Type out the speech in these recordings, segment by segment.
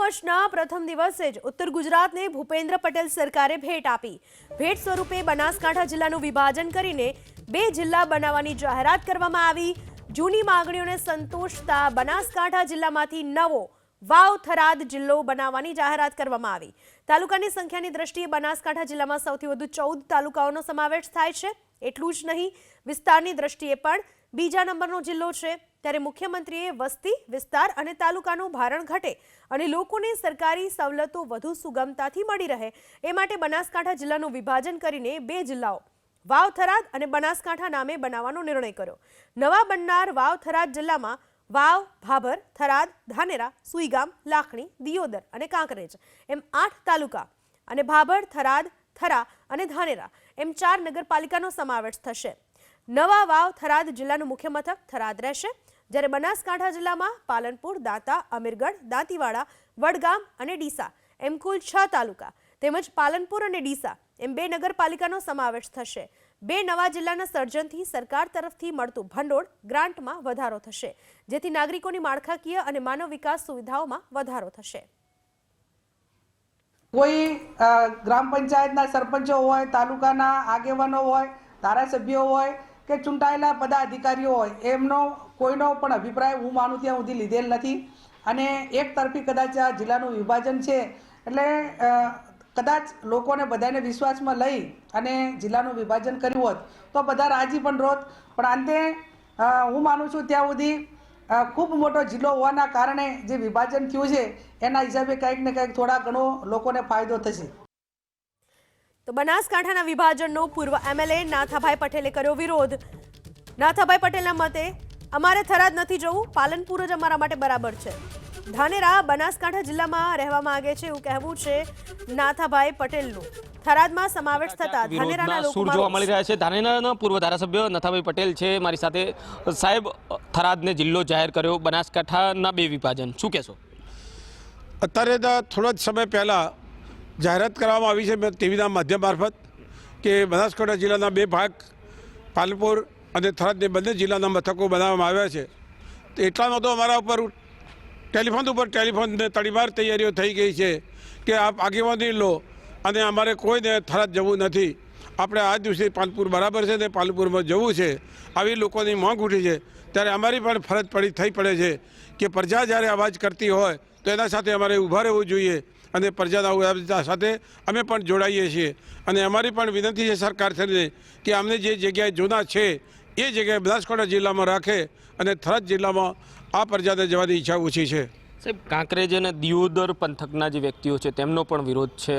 વર્ષના પ્રથમ દિવસે જ ઉત્તર ગુજરાતને ભૂપેન્દ્ર પટેલ સરકારે ભેટ આપી। ભેટ સ્વરૂપે બનાસકાંઠા જિલ્લાનું વિભાજન કરીને 2 જિલ્લા બનાવવાની જાહેરાત કરવામાં આવી। જૂની માંગણીઓને સંતોષતા બનાસકાંઠા જિલ્લામાંથી નવો વાવ થરાદ જિલ્લો બનાવવાની જાહેરાત કરવામાં આવી। તાલુકાની સંખ્યાની દ્રષ્ટિએ બનાસકાંઠા જિલ્લામાં સૌથી વધુ 14 તાલુકાઓનો સમાવેશ થાય છે। એટલું જ નહીં, વિસ્તારની દ્રષ્ટિએ પણ બીજા નંબરનો જિલ્લો છે। ત્યારે મુખ્યમંત્રીએ વસ્તી વિસ્તાર અને તાલુકાનું ભારણ ઘટે અને લોકોને સરકારી સવલતો વધુ સુગમતાથી મળી રહે એ માટે બનાસકાંઠા જિલ્લાનું વિભાજન કરીને 2 જિલ્લાઓ વાવ થરાદ અને બનાસકાંઠા નામે બનાવવાનો નિર્ણય કર્યો। નવા બનનાર વાવ થરાદ જિલ્લામાં વાવ, ભાભર, થરાદ, ધાનેરા, સુઈગામ, લાખણી, દિયોદર અને કાંકરેજ એમ 8 તાલુકા અને ભાભર, થરાદ, થરા અને ધાનેરા એમ 4 નગરપાલિકાનો સમાવેશ થશે। નવા વાવ થરાદ જિલ્લાનું મુખ્ય મથક થરાદ રહેશે, જ્યારે બનાસકાંઠા જિલ્લામાં પાલનપુર, દાંતા, અમીરગઢ, દાંતીવાડા, વડગામ અને ડીસા એમ કુલ 6 તાલુકા તેમજ પાલનપુર અને ડીસા એમ 2 નગરપાલિકાનો સમાવેશ થશે। 2 નવા જિલ્લાના સર્જનથી સરકાર તરફથી મળતું ભંડોળ ગ્રાન્ટમાં વધારો થશે, જેથી નાગરિકોની માળખાકીય અને માનવ વિકાસ સુવિધાઓમાં વધારો થશે। કોઈ ગ્રામ પંચાયતના સરપંચો હોય, તાલુકાના આગેવાનો હોય, ધારાસભ્યો હોય કે ચૂંટાયેલા પદાધિકારીઓ હોય, એમનો કોઈનો પણ અભિપ્રાય હું માનું ત્યાં સુધી લીધેલ નથી અને એક તરફી કદાચ આ જિલ્લાનું વિભાજન છે એટલે કદાચ લોકોને બધાને વિશ્વાસમાં લઈ અને જિલ્લાનું વિભાજન કર્યું હોત તો બધા રાજી પણ રોત, પણ અંતે હું માનું છું ત્યાં સુધી ખૂબ મોટો જિલ્લો હોવાના કારણે જે વિભાજન થયું છે એના હિસાબે કંઈક ને કંઈક થોડા ઘણો લોકોને ફાયદો થશે। તો બનાસકાંઠાના વિભાજનનો પૂર્વ એમએલએ નાથાભાઈ પટેલે કર્યો વિરોધ। નાથાભાઈ પટેલના મતે અમારે થરાદ નથી જવું, પાલનપુર જ અમારા માટે બરાબર છે। ધાનેરા બનાસકાંઠા જિલ્લામાં રહેવા માંગે છે એવું કહેવું છે નાથાભાઈ પટેલનું। થરાદમાં સમાવેશ થતા ધાનેરાના લોકોમાં જોવા મળી રહ્યા છે। ધાનેરાના પૂર્વ ધારાસભ્ય નાથાભાઈ પટેલ છે મારી સાથે। સાહેબ, થરાદને જિલ્લો જાહેર કર્યો, બનાસકાંઠાના 2 વિભાજન, શું કહેશો? અત્યારે થોડા જ સમય પહેલાં જાહેરાત કરવામાં આવી છે ટીવીના માધ્યમ મારફત કે બનાસકાંઠા જિલ્લાના 2 ભાગ પાલનપુર અને થરાદને બંને જિલ્લાના મથકો બનાવવામાં આવ્યા છે। તો એટલામાં તો અમારા ઉપર ટેલિફોનને તડીમાર તૈયારીઓ થઈ ગઈ છે કે આપ આગેવાની લો અને અમારે કોઈને થરાદ જવું નથી, આપણે આ દિવસે પાલનપુર બરાબર છે ને પાલનપુરમાં જવું છે, આવી લોકોની માંગ ઉઠી છે। ત્યારે અમારી પણ ફરજ થઈ પડે છે કે પ્રજા જ્યારે અવાજ કરતી હોય તો એના સાથે અમારે ઊભા રહેવું જોઈએ અને પ્રજાના સાથે અમે પણ જોડાઈએ છીએ અને અમારી પણ વિનંતી છે સરકારશ્રીને કે અમને જે જગ્યાએ જૂના છે એ જગ્યાએ બનાસકાંઠા જિલ્લામાં રાખે અને થરાદ જિલ્લામાં આ પ્રજાને જવાની ઈચ્છા ઓછી છે। સાહેબ, કાંકરેજ અને દિયોદર પંથકના જે વ્યક્તિઓ છે તેમનો પણ વિરોધ છે,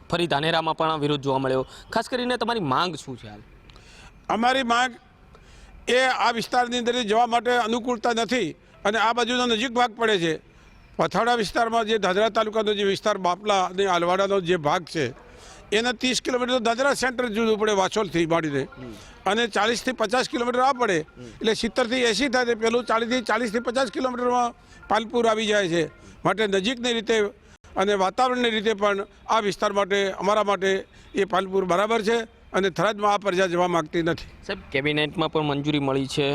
ફરી ધાનેરામાં પણ વિરોધ જોવા મળ્યો। ખાસ કરીને તમારી માંગ શું છે હાલ? અમારી માંગ એ આ વિસ્તારની અંદર જવા માટે અનુકૂળતા નથી અને આ બાજુનો નજીક ભાગ પડે છે। પથાડા વિસ્તારમાં જે ધાનેરા તાલુકાનો જે વિસ્તાર બાપલા અને આલવાડાનો જે ભાગ છે એના 30 કિલોમીટર ધાનેરા સેન્ટર જુદું પડે વાછોલથી માંડીને અને 40 થી 50 કિલોમીટર આ પડે એટલે 70 થી 80 થાય, પેલું 40 થી 50 કિલોમીટરમાં પાલનપુર આવી જાય છે। માટે નજીકની રીતે અને વાતાવરણની રીતે પણ આ વિસ્તાર માટે અમારા માટે એ પાલનપુર બરાબર છે અને થરાદમાં આ પ્રજા જવા માગતી નથી। સાહેબ, કેબિનેટમાં પણ મંજૂરી મળી છે,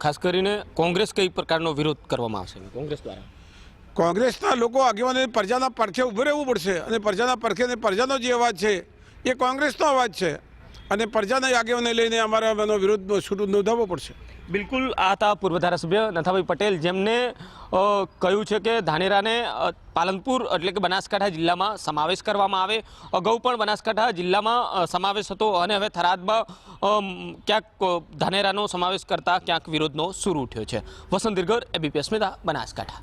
ખાસ કરીને કોંગ્રેસ કઈ પ્રકારનો વિરોધ કરવામાં આવશે કોંગ્રેસ દ્વારા? કોંગ્રેસના લોકો આગેવાને પ્રજાના પડખે ઊભું રહેવું પડશે અને પ્રજાના પડખે પ્રજાનો જે અવાજ છે એ કોંગ્રેસનો અવાજ છે અને પ્રજાના આગેવાને લઈને અમારે એનો વિરોધ નોંધાવવો પડશે। બિલકુલ, આ હતા પૂર્વ ધારાસભ્ય નાથાભાઈ પટેલ, જેમને કહ્યું છે કે ધાનેરાને પાલનપુર એટલે કે બનાસકાંઠા જિલ્લામાં સમાવેશ કરવામાં આવે। અગાઉ પણ બનાસકાંઠા જિલ્લામાં સમાવેશ હતો અને હવે થરાદમાં ક્યાંક ધાનેરાનો સમાવેશ કરતા ક્યાંક વિરોધનો સૂર ઉઠ્યો છે। વસંત દિરગર, એબીપી અસ્મિતા, બનાસકાંઠા।